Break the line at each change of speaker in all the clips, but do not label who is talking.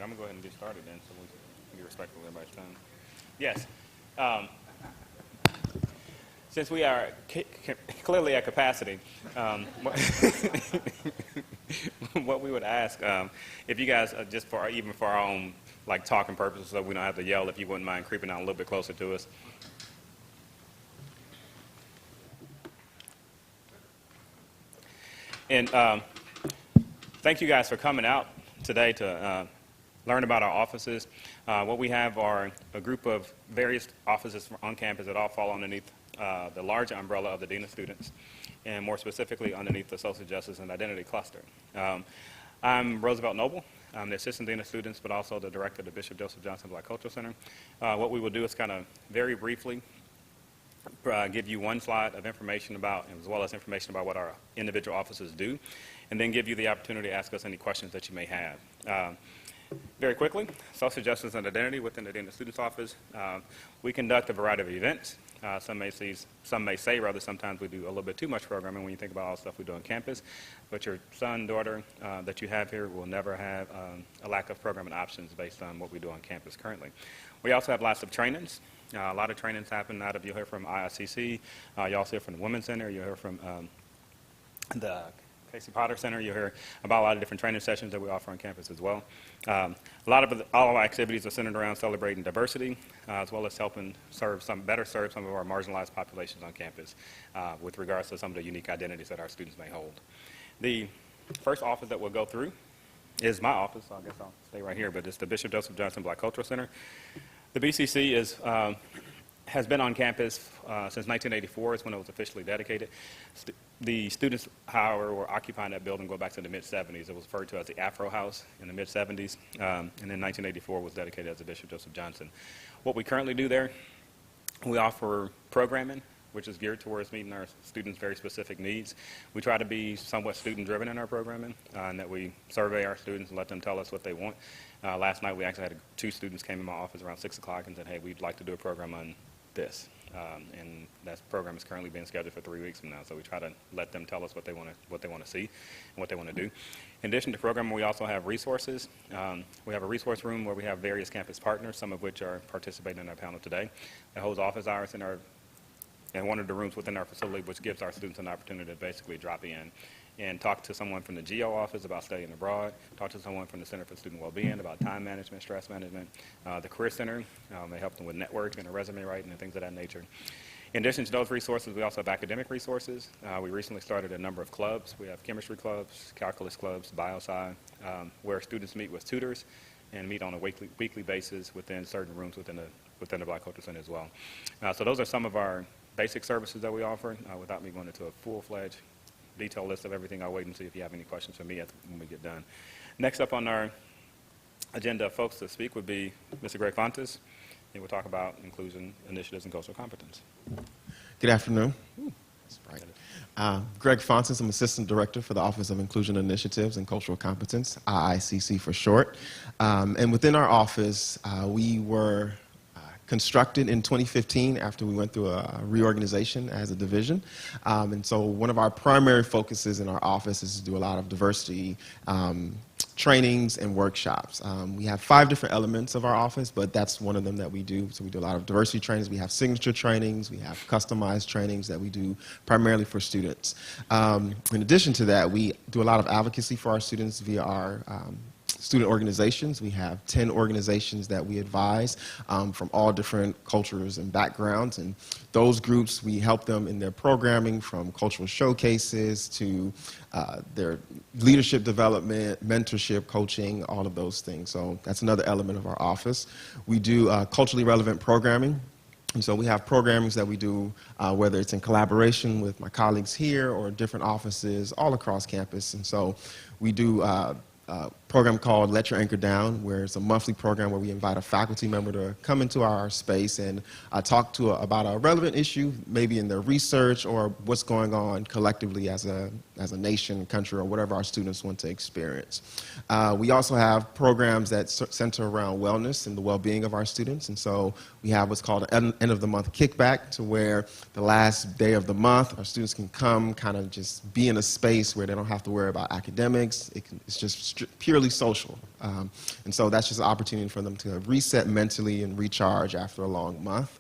I'm going to go ahead and get started then, so we can be respectful of everybody's time. Yes. Um, since we are clearly at capacity, what we would ask, if you guys, just for even for our own like talking purposes, so we don't have to yell, if you wouldn't mind creeping out a little bit closer to us. And thank you guys for coming out today to learn about our offices. What we have are a group of various offices on campus that all fall underneath the larger umbrella of the Dean of Students, and more specifically underneath the Social Justice and Identity Cluster. I'm Roosevelt Noble. I'm the Assistant Dean of Students, but also the Director of the Bishop Joseph Johnson Black Cultural Center. What we will do is kind of very briefly give you one slide of information about, as well as information about what our individual offices do, and then give you the opportunity to ask us any questions that you may have. Very quickly, social justice and identity within the Dean of Students Office. We conduct a variety of events. Some may say, rather, sometimes we do a little bit too much programming when you think about all the stuff we do on campus. But your son, daughter that you have here will never have a lack of programming options based on what we do on campus currently. We also have lots of trainings. A lot of trainings happen out of, you'll hear from IICC, you also hear from the Women's Center, you'll hear from the Casey Potter Center, you'll hear about a lot of different training sessions that we offer on campus as well. All of our activities are centered around celebrating diversity, as well as helping better serve some of our marginalized populations on campus with regards to some of the unique identities that our students may hold. The first office that we'll go through is my office, so I guess I'll stay right here, but it's the Bishop Joseph Johnson Black Cultural Center. The BCC has been on campus since 1984 is when it was officially dedicated. The students, however, were occupying that building going back to the mid-'70s. It was referred to as the Afro House in the mid-'70s, and then 1984 was dedicated as the Bishop Joseph Johnson. What we currently do there, we offer programming, which is geared towards meeting our students' very specific needs. We try to be somewhat student-driven in our programming, and that we survey our students and let them tell us what they want. Last night, we actually had two students came in my office around 6 o'clock and said, hey, we'd like to do a program on this. And that program is currently being scheduled for 3 weeks from now. So we try to let them tell us what they want to see and what they want to do. In addition to programming, we also have resources. We have a resource room where we have various campus partners, some of which are participating in our panel today. That holds office hours in one of the rooms within our facility, which gives our students an opportunity to basically drop in and talk to someone from the GO office about studying abroad, talk to someone from the Center for Student Wellbeing about time management, stress management, the Career Center, they help them with networking and resume writing and things of that nature. In addition to those resources, we also have academic resources. We recently started a number of clubs. We have chemistry clubs, calculus clubs, biosci, where students meet with tutors and meet on a weekly basis within certain rooms within the Black Cultural Center as well. So those are some of our basic services that we offer. Without me going into a full-fledged detailed list of everything, I'll wait and see if you have any questions for me when we get done. Next up on our agenda of folks to speak would be Mr. Greg Fontes. He will talk about inclusion initiatives and cultural competence.
Good afternoon. That's right. Greg Fontes, I'm Assistant Director for the Office of Inclusion Initiatives and Cultural Competence, IICC for short. And within our office, we were constructed in 2015 after we went through a reorganization as a division. And so one of our primary focuses in our office is to do a lot of diversity trainings and workshops. We have 5 different elements of our office, but that's one of them that we do. So we do a lot of diversity trainings. We have signature trainings. We have customized trainings that we do primarily for students. In addition to that, we do a lot of advocacy for our students via our student organizations. We have 10 organizations that we advise from all different cultures and backgrounds, and those groups, we help them in their programming from cultural showcases to their leadership development, mentorship, coaching, all of those things. So that's another element of our office. We do culturally relevant programming. And so we have programmings that we do, whether it's in collaboration with my colleagues here or different offices all across campus. And so we do program called Let Your Anchor Down, where it's a monthly program where we invite a faculty member to come into our space and talk about a relevant issue, maybe in their research or what's going on collectively as a nation, country, or whatever our students want to experience. We also have programs that center around wellness and the well-being of our students, and so we have what's called an end of the month kickback, to where the last day of the month our students can come kind of just be in a space where they don't have to worry about academics. It's just purely really social. And so that's just an opportunity for them to reset mentally and recharge after a long month.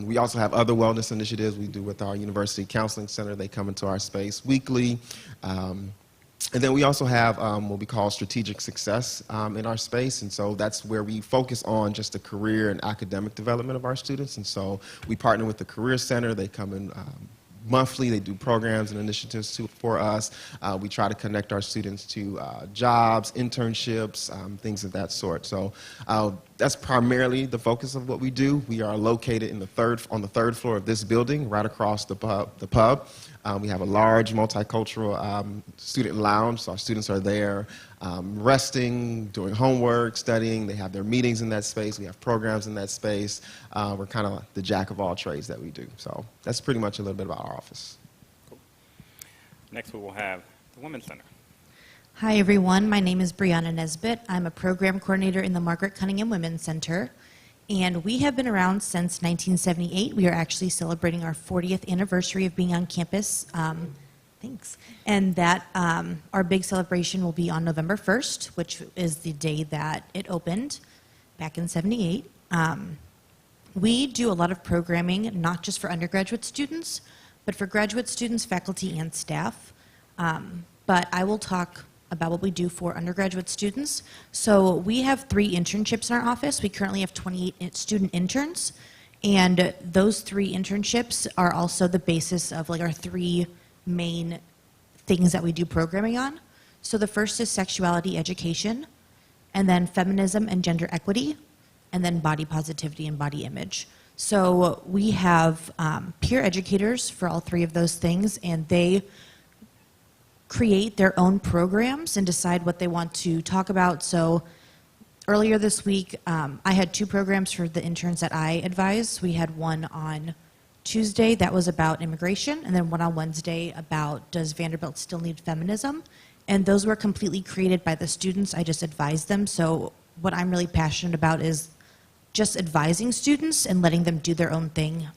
We also have other wellness initiatives we do with our University Counseling Center. They come into our space weekly. And then we also have what we call strategic success in our space, and so that's where we focus on just the career and academic development of our students. And so we partner with the Career Center. They come in monthly. They do programs and initiatives for us. We try to connect our students to jobs, internships, things of that sort. So that's primarily the focus of what we do. We are located on the third floor of this building, right across the pub. We have a large multicultural student lounge, so our students are there resting, doing homework, studying. They have their meetings in that space. We have programs in that space. We're kind of the jack of all trades that we do. So that's pretty much a little bit about our office.
Cool. Next, we will have the Women's Center.
Hi, everyone. My name is Brianna Nesbitt. I'm a program coordinator in the Margaret Cunningham Women's Center. And we have been around since 1978. We are actually celebrating our 40th anniversary of being on campus. Thanks. And that our big celebration will be on November 1st, which is the day that it opened back in 78. We do a lot of programming, not just for undergraduate students, but for graduate students, faculty, and staff. But I will talk about what we do for undergraduate students. So we have 3 internships in our office. We currently have 28 student interns, and those 3 internships are also the basis of like our 3 main things that we do programming on. So the first is sexuality education, and then feminism and gender equity, and then body positivity and body image. So we have peer educators for all 3 of those things, and they create their own programs and decide what they want to talk about. So earlier this week, I had 2 programs for the interns that I advise. We had one on Tuesday that was about immigration, and then one on Wednesday about does Vanderbilt still need feminism? And those were completely created by the students. I just advised them. So what I'm really passionate about is just advising students and letting them do their own thing.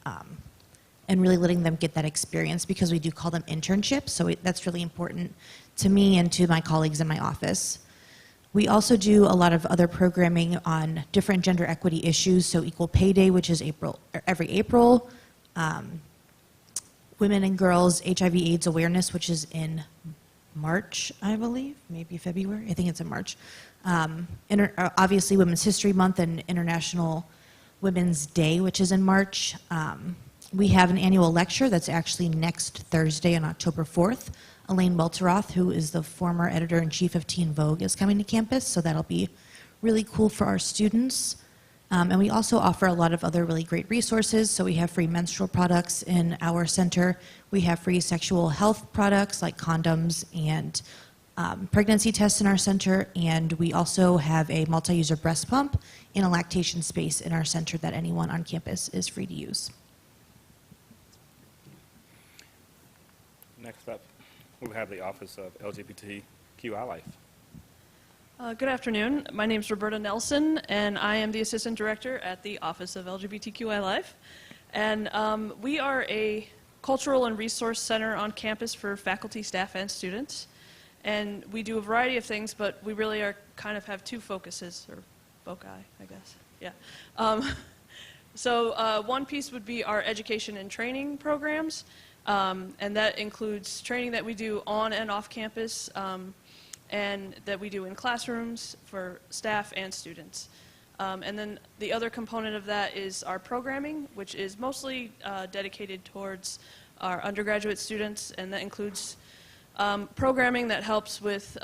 And really letting them get that experience, because we do call them internships, so that's really important to me and to my colleagues in my office. We also do a lot of other programming on different gender equity issues, so Equal Pay Day, which is every April, Women and Girls HIV/AIDS Awareness, which is in March, I believe, maybe February, I think it's in March. Obviously Women's History Month and International Women's Day, which is in March. We have an annual lecture that's actually next Thursday on October 4th. Elaine Welteroth, who is the former editor-in-chief of Teen Vogue, is coming to campus, so that'll be really cool for our students. And we also offer a lot of other really great resources. So we have free menstrual products in our center. We have free sexual health products like condoms and pregnancy tests in our center. And we also have a multi-user breast pump in a lactation space in our center that anyone on campus is free to use.
Next up, we have the Office of LGBTQI Life.
Good afternoon. My name is Roberta Nelson, and I am the Assistant Director at the Office of LGBTQI Life. And we are a cultural and resource center on campus for faculty, staff, and students. And we do a variety of things, but we really kind of have 2 focuses, or foci, I guess. Yeah. So one piece would be our education and training programs. And that includes training that we do on and off campus, and that we do in classrooms for staff and students. And then the other component of that is our programming, which is mostly dedicated towards our undergraduate students, and that includes programming that helps with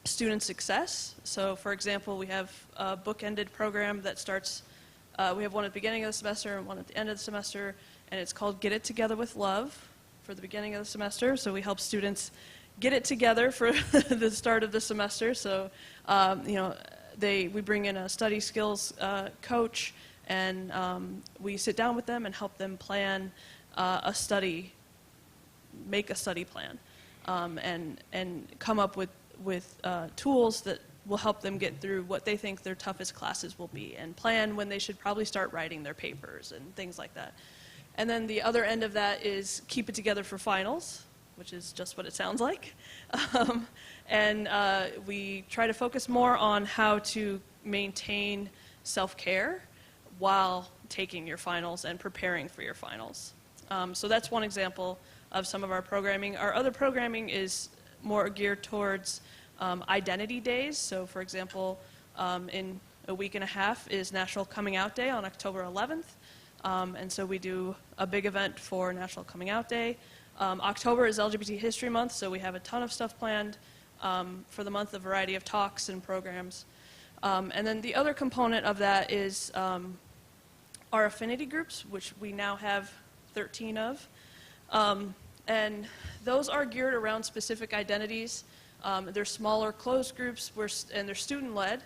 student success. So for example, we have a bookended program that starts, we have one at the beginning of the semester and one at the end of the semester, and it's called Get It Together with Love for the beginning of the semester. So we help students get it together for the start of the semester. So, you know, we bring in a study skills coach, and we sit down with them and help them plan make a study plan, and come up with tools that will help them get through what they think their toughest classes will be, and plan when they should probably start writing their papers and things like that. And then the other end of that is Keep It Together for finals. which is just what it sounds like. And we try to focus more on how to maintain self-care while taking your finals and preparing for your finals. So that's one example of some of our programming. Our other programming is more geared towards identity days. So for example, in a week and a half is National Coming Out Day on October 11th. And so we do a big event for National Coming Out Day. October is LGBT History Month, so we have a ton of stuff planned for the month, a variety of talks and programs. And then the other component of that is our affinity groups, which we now have 13 of. And those are geared around specific identities. They're smaller closed groups and they're student-led,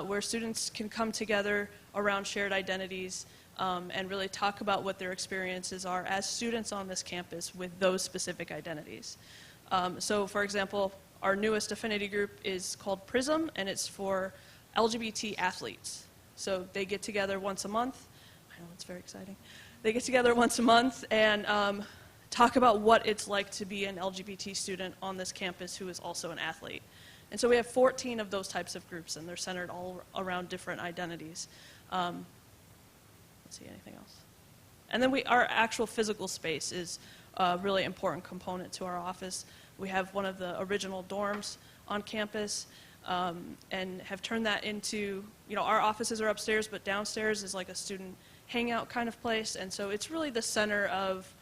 where students can come together around shared identities and really talk about what their experiences are as students on this campus with those specific identities. So for example, our newest affinity group is called PRISM, and it's for LGBT athletes. So they get together once a month. I know, it's very exciting. They get together once a month and talk about what it's like to be an LGBT student on this campus who is also an athlete. And so we have 14 of those types of groups, and they're centered all around different identities. Let's see, anything else? And then our actual physical space is a really important component to our office. We have one of the original dorms on campus and have turned that into, our offices are upstairs, but downstairs is like a student hangout kind of place. And so it's really the center of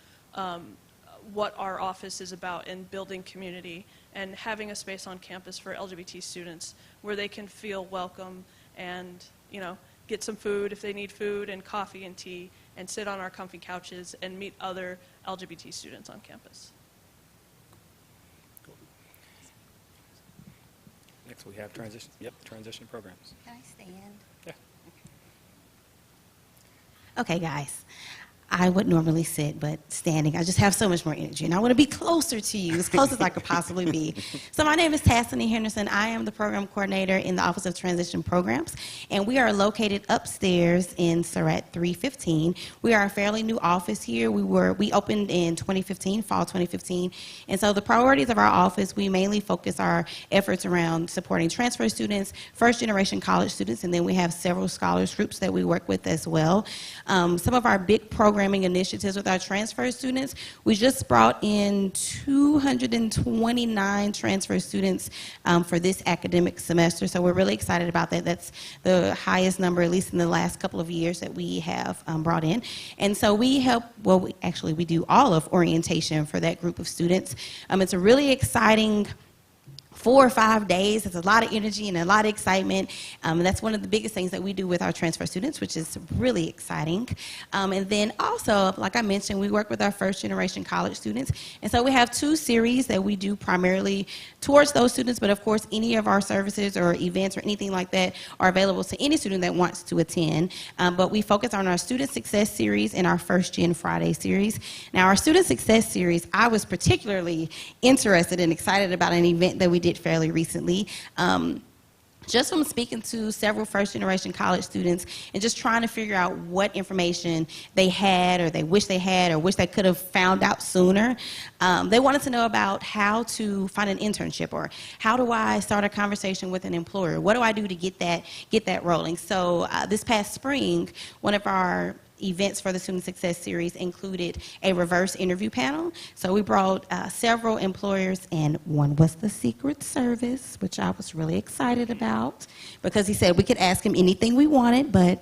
what our office is about in building community and having a space on campus for LGBT students where they can feel welcome and, get some food if they need food and coffee and tea and sit on our comfy couches and meet other LGBT students on campus.
Next, we have transition. Yep, transition programs.
Can I stand?
Yeah.
Okay, guys. I would normally sit, but standing, I just have so much more energy, and I want to be closer to you, as close as I could possibly be. So my name is Tassany Henderson. I am the program coordinator in the Office of Transition Programs, and we are located upstairs in Surratt 315. We are a fairly new office here. We opened in 2015, fall 2015, and so the priorities of our office, we mainly focus our efforts around supporting transfer students, first-generation college students, and then we have several scholars groups that we work with as well. Some of our big programming initiatives with our transfer students. We just brought in 229 transfer students for this academic semester, so we're really excited about that. That's the highest number, at least in the last couple of years, that we have brought in. And so we help, we do all of orientation for that group of students. It's a really exciting 4 or 5 days. It's a lot of energy and a lot of excitement. And that's one of the biggest things that we do with our transfer students, which is really exciting. And then also, like I mentioned, we work with our first generation college students. And so we have 2 series that we do primarily towards those students, but of course, any of our services or events or anything like that are available to any student that wants to attend. But we focus on our Student Success Series and our First Gen Friday series. Now, our Student Success Series, I was particularly interested and excited about an event that we did fairly recently. Just from speaking to several first-generation college students and just trying to figure out what information they had or they wish they had or wish they could have found out sooner. They wanted to know about how to find an internship or how do I start a conversation with an employer? What do I do to get that rolling? So this past spring, one of our events for the Student Success Series included a reverse interview panel. So we brought several employers, and one was the Secret Service, which I was really excited about because he said we could ask him anything we wanted, but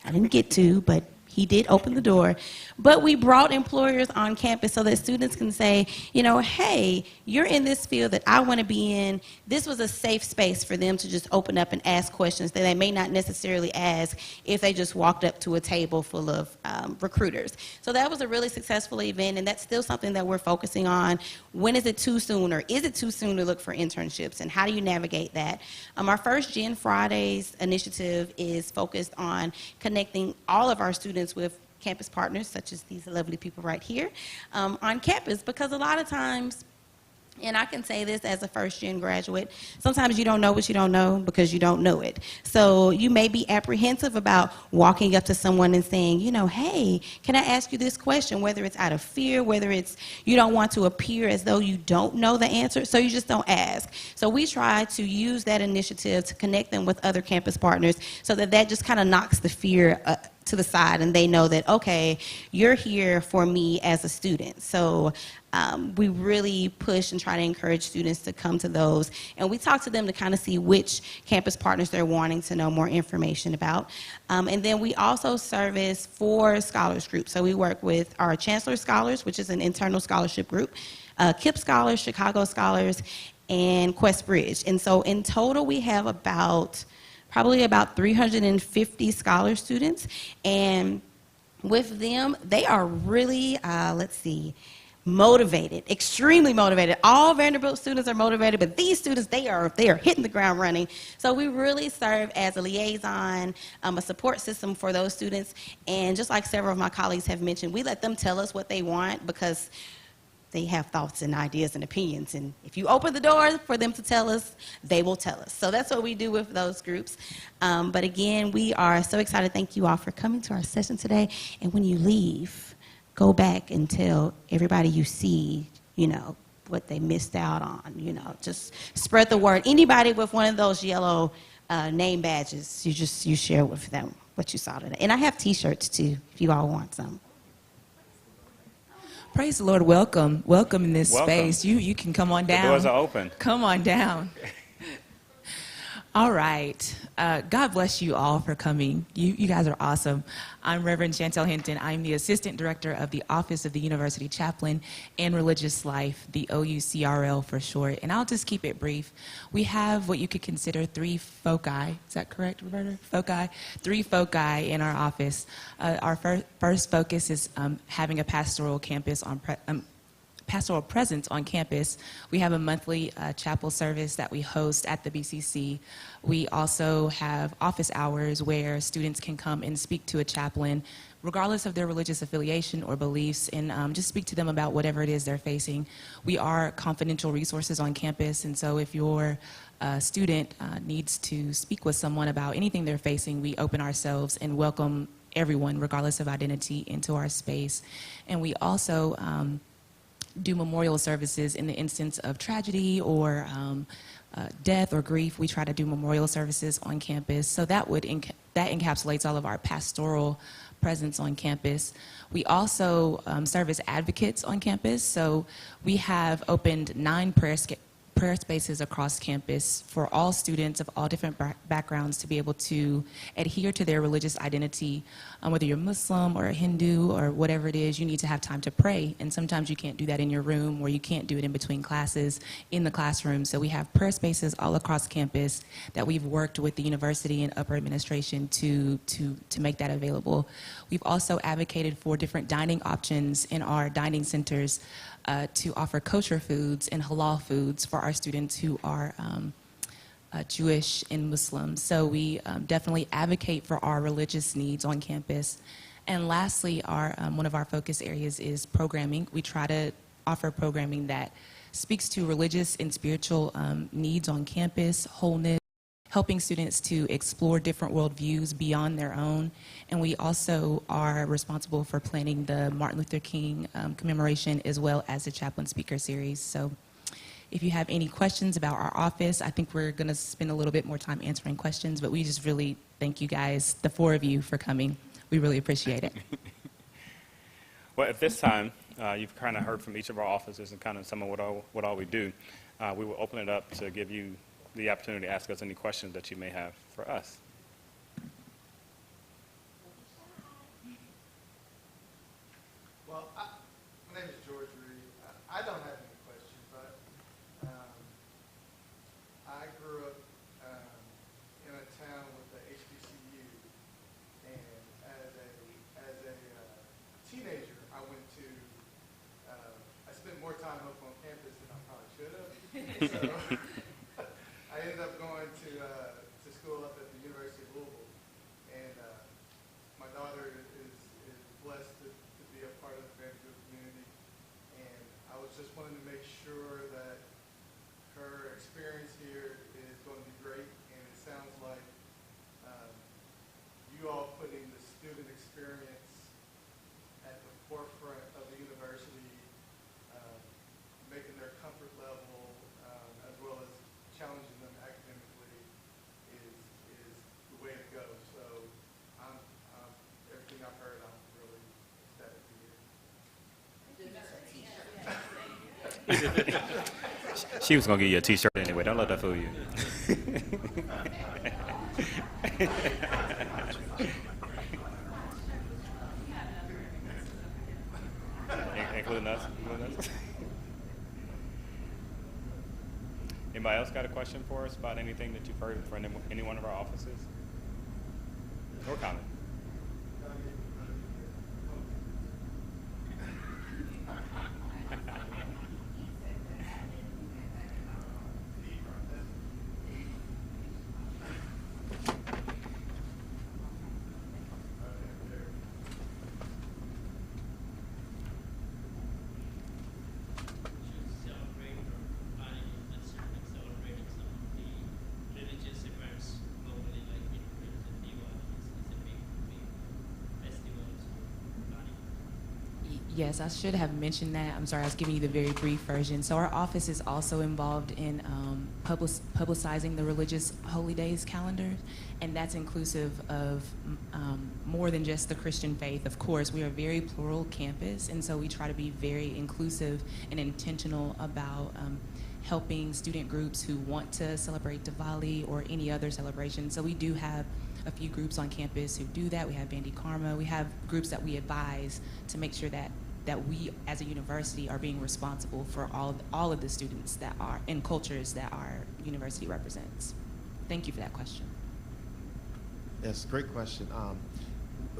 I didn't get to, but he did open the door. But we brought employers on campus so that students can say, hey, you're in this field that I want to be in. This was a safe space for them to just open up and ask questions that they may not necessarily ask if they just walked up to a table full of recruiters. So that was a really successful event, and that's still something that we're focusing on. When is it too soon, or is it too soon to look for internships, and how do you navigate that? Our First Gen Fridays initiative is focused on connecting all of our students with campus partners, such as these lovely people right here, on campus, because a lot of times And I can say this as a first-gen graduate, sometimes you don't know what you don't know because you don't know it. So you may be apprehensive about walking up to someone and saying, you know, hey, can I ask you this question? Whether it's out of fear, whether it's you don't want to appear as though you don't know the answer, so you just don't ask. So we try to use that initiative to connect them with other campus partners so that that just kind of knocks the fear to the side, and they know that, okay, you're here for me as a student. So we really push and try to encourage students to come to those, and we talk to them to kind of see which campus partners they're wanting to know more information about. And then we also service 4 scholars groups. So we work with our Chancellor Scholars, which is an internal scholarship group, KIPP Scholars, Chicago Scholars, and Quest Bridge. And so in total, we have probably about 350 scholar students, and with them, they are really, motivated, extremely motivated. All Vanderbilt students are motivated, but these students, they are hitting the ground running. So we really serve as a liaison, a support system for those students, and just like several of my colleagues have mentioned, we let them tell us what they want because they have thoughts and ideas and opinions, and if you open the door for them to tell us, they will tell us. So that's what we do with those groups. But again, we are so excited. Thank you all for coming to our session today. And when you leave, go back and tell everybody you see, you know, what they missed out on. You know, just spread the word. Anybody with one of those yellow name badges, you share with them what you saw today. And I have T-shirts too, if you all want some.
Praise the Lord. Welcome. Welcome in this
Welcome.
space. You can come on down.
The doors are open.
Come on down. All right. God bless you all for coming. You guys are awesome. I'm Reverend Chantel Hinton. I'm the Assistant Director of the Office of the University Chaplain and Religious Life, the OUCRL for short. And I'll just keep it brief. We have what you could consider 3 foci. Is that correct, Roberta? Foci? 3 foci in our office. Our first focus is having a pastoral campus on pastoral presence on campus. We have a monthly chapel service that we host at the BCC. We also have office hours where students can come and speak to a chaplain, regardless of their religious affiliation or beliefs, and just speak to them about whatever it is they're facing. We are confidential resources on campus, and so if your student needs to speak with someone about anything they're facing, we open ourselves and welcome everyone, regardless of identity, into our space. And we also do memorial services in the instance of tragedy or death or grief. We try to do memorial services on campus. So that encapsulates all of our pastoral presence on campus. We also serve as advocates on campus. So we have opened 9 prayer spaces across campus for all students of all different backgrounds to be able to adhere to their religious identity. Whether you're Muslim or a Hindu or whatever it is, you need to have time to pray. And sometimes you can't do that in your room, or you can't do it in between classes in the classroom. So we have prayer spaces all across campus that we've worked with the university and upper administration to make that available. We've also advocated for different dining options in our dining centers to offer kosher foods and halal foods for our students who are Jewish and Muslim. So we definitely advocate for our religious needs on campus. And lastly, one of our focus areas is programming. We try to offer programming that speaks to religious and spiritual needs on campus, wholeness, helping students to explore different worldviews beyond their own. And we also are responsible for planning the Martin Luther King commemoration, as well as the Chaplain Speaker Series. So if you have any questions about our office, I think we're gonna spend a little bit more time answering questions, but we just really thank you guys, the 4 of you, for coming. We really appreciate it.
Well, at this time, you've kind of heard from each of our offices and kind of some of what all we do. We will open it up to give you the opportunity to ask us any questions that you may have for us.
Well, my name is George Reed. I don't have any questions, but I grew up in a town with the HBCU, and as a teenager, I went to I spent more time up on campus than I probably should have. So I ended up going to school up at the University of Louisville, and my daughter is blessed to be a part of the Vanderbilt community, and I was just wanting to make sure that putting the student experience at the forefront of the university, making their comfort level, as well as challenging them academically is the way to go. So everything I've heard, I'm really ecstatic to hear.
She was going to give you a T-shirt anyway. Don't let that fool you. Including us. Anybody else got a question for us about anything that you've heard from any one of our offices? Or comment?
Yes, I should have mentioned that. I'm sorry, I was giving you the very brief version. So our office is also involved in publicizing the religious holy days calendar, and that's inclusive of more than just the Christian faith. Of course, we are a very plural campus, and so we try to be very inclusive and intentional about helping student groups who want to celebrate Diwali or any other celebration. So we do have a few groups on campus who do that. We have Bandi Karma. We have groups that we advise to make sure that we as a university are being responsible for all of the students that are in cultures that our university represents. Thank you for that question.
Yes, great question.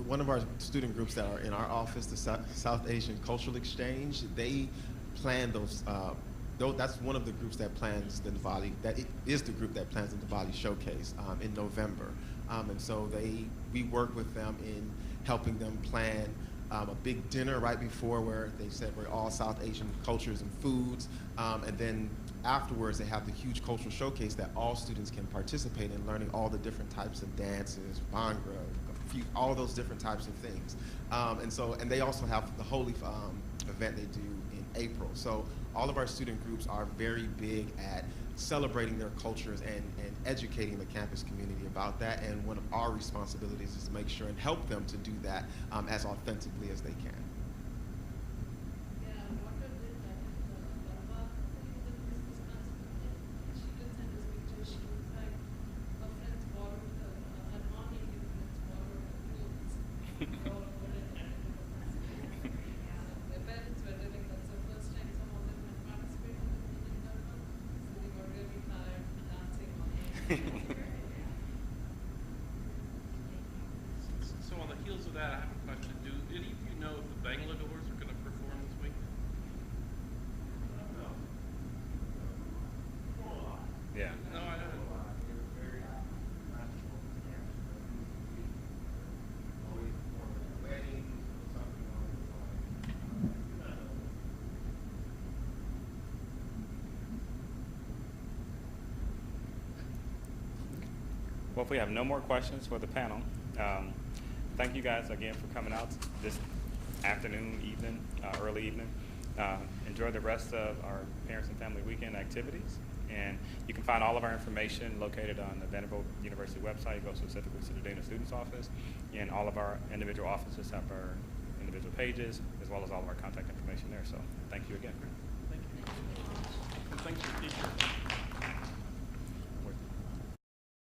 One of our student groups that are in our office, the South Asian Cultural Exchange, they plan those. That's one of the groups that plans the Diwali. That is the group that plans the Diwali showcase in November, and so we work with them in helping them plan a big dinner right before where they celebrate all South Asian cultures and foods, and then afterwards they have the huge cultural showcase that all students can participate in, learning all the different types of dances, bhangra, all those different types of things. And they also have the holy event they do in April. So all of our student groups are very big at celebrating their cultures and educating the campus community about that. And one of our responsibilities is to make sure and help them to do that as authentically as they can.
So on the heels of that, I have a question. Do any of you know if the Bangladoors are going to perform this week?
Yeah.
No, I don't.
Well, if we have no more questions for the panel, thank you guys again for coming out this afternoon, evening, early evening. Enjoy the rest of our Parents and Family Weekend activities. And you can find all of our information located on the Vanderbilt University website. You go specifically to the Dean of Students office. And all of our individual offices have our individual pages, as well as all of our contact information there. So thank you again.